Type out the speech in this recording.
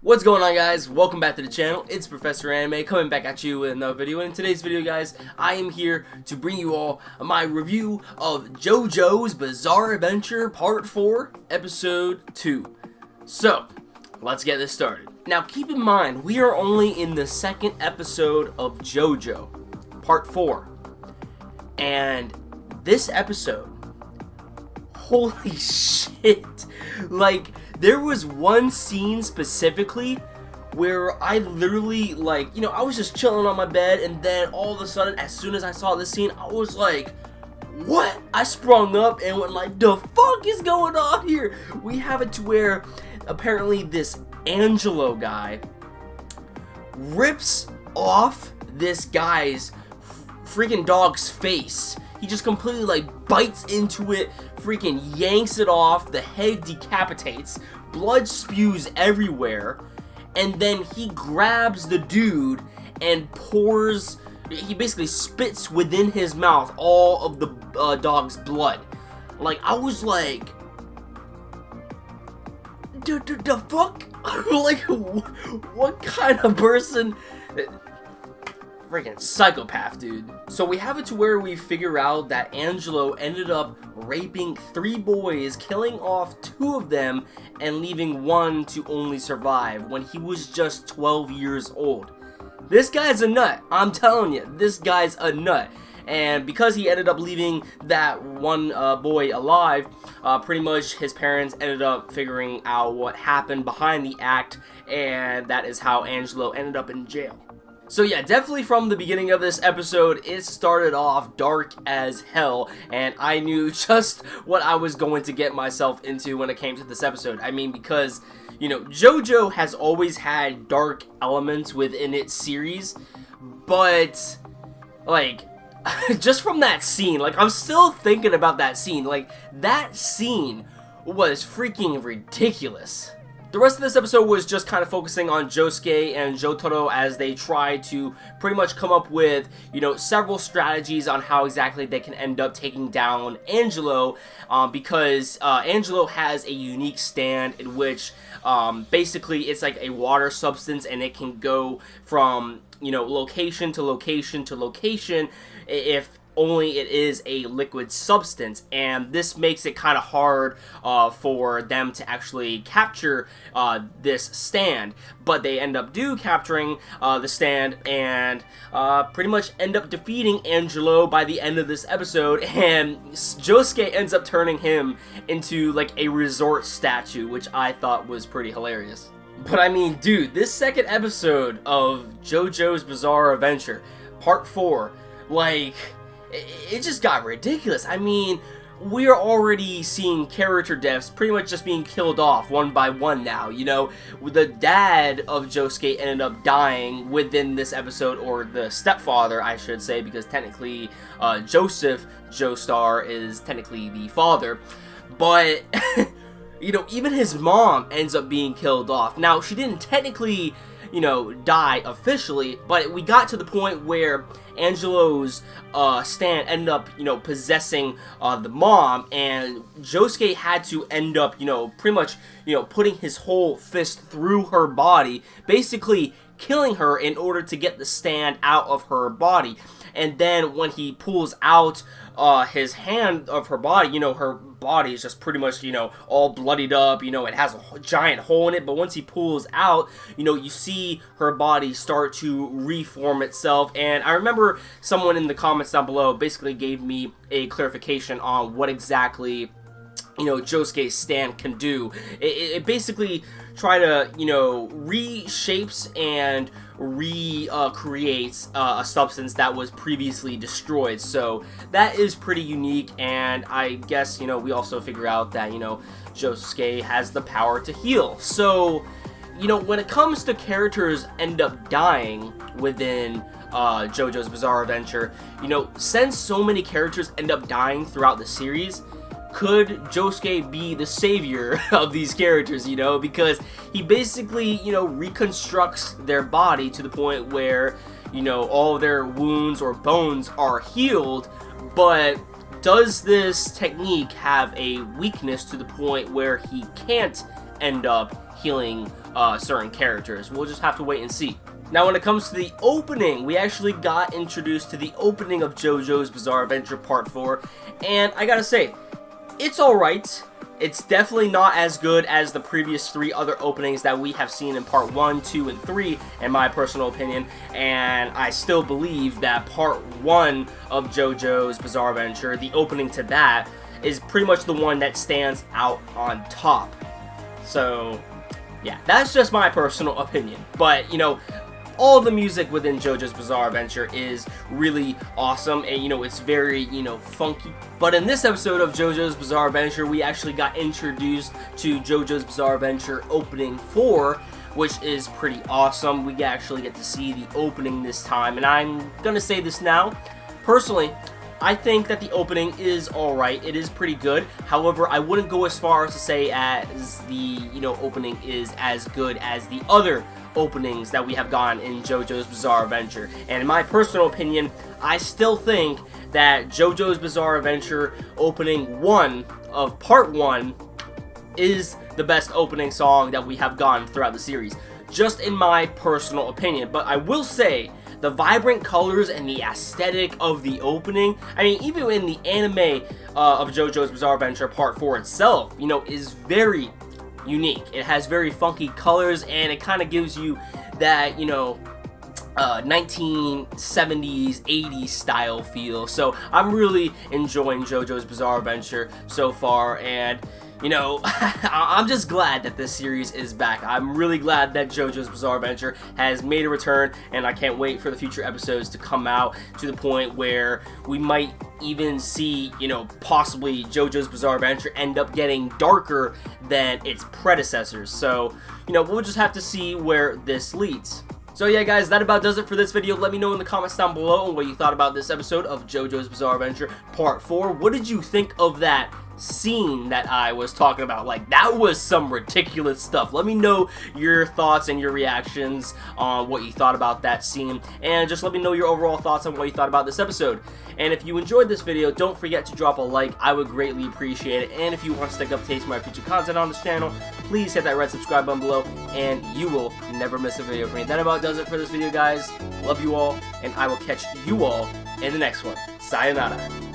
What's going on, guys? Welcome back to the channel. It's Professor Anime coming back at you with another video. And in today's video, guys, I am here to bring you all my review of JoJo's Bizarre Adventure Part 4, Episode 2. So, let's get this started. Now, keep in mind, we are only in the second episode of JoJo, Part 4. And this episode, holy shit, like, there was one scene specifically where I literally, I was just chilling on my bed, and then all of a sudden, as soon as I saw this scene, I was like, what? I sprung up and went like, the fuck is going on here? We have it to where, apparently, this Angelo guy rips off this guy's freaking dog's face. He just completely bites into it, freaking yanks it off, the head decapitates, blood spews everywhere, and then he grabs the dude and he basically spits within his mouth all of the dog's blood. I was like, the fuck? What kind of person? Freaking psychopath, dude. So we have it to where we figure out that Angelo ended up raping 3 boys, killing off 2 of them, and leaving 1 to only survive when he was just 12 years old. This guy's a nut. I'm telling you, this guy's a nut. And because he ended up leaving that one boy alive, pretty much his parents ended up figuring out what happened behind the act, and that is how Angelo ended up in jail. So yeah, definitely from the beginning of this episode, it started off dark as hell, and I knew just what I was going to get myself into when it came to this episode. I mean, because, JoJo has always had dark elements within its series, but, just from that scene, I'm still thinking about that scene. That scene was freaking ridiculous. The rest of this episode was just kind of focusing on Josuke and Jotaro as they try to pretty much come up with, several strategies on how exactly they can end up taking down Angelo, because Angelo has a unique stand in which basically it's like a water substance, and it can go from, location to location to location if only it is a liquid substance, and this makes it kind of hard for them to actually capture this stand, but they end up capturing the stand, and pretty much end up defeating Angelo by the end of this episode, and Josuke ends up turning him into a resort statue, which I thought was pretty hilarious. But I mean, dude, this second episode of JoJo's Bizarre Adventure, Part 4, it just got ridiculous. I mean, we're already seeing character deaths pretty much just being killed off one by one now, The dad of Josuke ended up dying within this episode, or the stepfather, I should say, because technically Joseph Joestar is technically the father. But, even his mom ends up being killed off. Now, she didn't technically, die officially, but we got to the point where Angelo's stand ended up, possessing the mom, and Josuke had to end up, pretty much, putting his whole fist through her body, basically killing her in order to get the stand out of her body. And then when he pulls out his hand of her body, her body is just pretty much, all bloodied up, it has a giant hole in it, but once he pulls out, you see her body start to reform itself. And I remember someone in the comments down below basically gave me a clarification on what exactly Josuke's stand can do. It basically try to, reshapes and recreates a substance that was previously destroyed. So that is pretty unique, and I guess, we also figure out that, Josuke has the power to heal. So, when it comes to characters end up dying within JoJo's Bizarre Adventure, since so many characters end up dying throughout the series, could Josuke be the savior of these characters, because he basically, reconstructs their body to the point where, all their wounds or bones are healed, but does this technique have a weakness to the point where he can't end up healing certain characters. We'll just have to wait and see. Now, when it comes to the opening, we actually got introduced to the opening of JoJo's Bizarre Adventure Part 4, and I gotta say, it's alright. It's definitely not as good as the previous 3 other openings that we have seen in Part 1, 2, and 3, in my personal opinion, and I still believe that Part 1 of JoJo's Bizarre Adventure, the opening to that, is pretty much the one that stands out on top. So, yeah, that's just my personal opinion. But, you know, all the music within JoJo's Bizarre Adventure is really awesome, and, you know, it's very, you know, funky. But in this episode of JoJo's Bizarre Adventure, we actually got introduced to JoJo's Bizarre Adventure Opening 4, which is pretty awesome. We actually get to see the opening this time, and I'm gonna say this now. Personally, I think that the opening is alright. It is pretty good. However, I wouldn't go as far as to say as the, you know, opening is as good as the other openings that we have gotten in JoJo's Bizarre Adventure. And in my personal opinion, I still think that JoJo's Bizarre Adventure opening 1 of Part 1 is the best opening song that we have gotten throughout the series. Just in my personal opinion. But I will say, the vibrant colors and the aesthetic of the opening, I mean, even in the anime of JoJo's Bizarre Adventure Part 4 itself, you know, is very unique. It has very funky colors, and it kind of gives you that, you know, 1970s, 80s style feel. So I'm really enjoying JoJo's Bizarre Adventure so far, and, you know, I'm just glad that this series is back. I'm really glad that JoJo's Bizarre Adventure has made a return, and I can't wait for the future episodes to come out to the point where we might even see, you know, possibly JoJo's Bizarre Adventure end up getting darker than its predecessors. So, you know, we'll just have to see where this leads. So yeah, guys, that about does it for this video. Let me know in the comments down below what you thought about this episode of JoJo's Bizarre Adventure Part 4. What did you think of that scene that I was talking about? Like, that was some ridiculous stuff. Let me know your thoughts and your reactions on what you thought about that scene, and just let me know your overall thoughts on what you thought about this episode. And if you enjoyed this video, don't forget to drop a like. I would greatly appreciate it. And if you want to stick up to taste my future content on this channel, please hit that red subscribe button below, and you will never miss a video from me. That about does it for this video, guys. Love you all, and I will catch you all in the next one. Sayonara.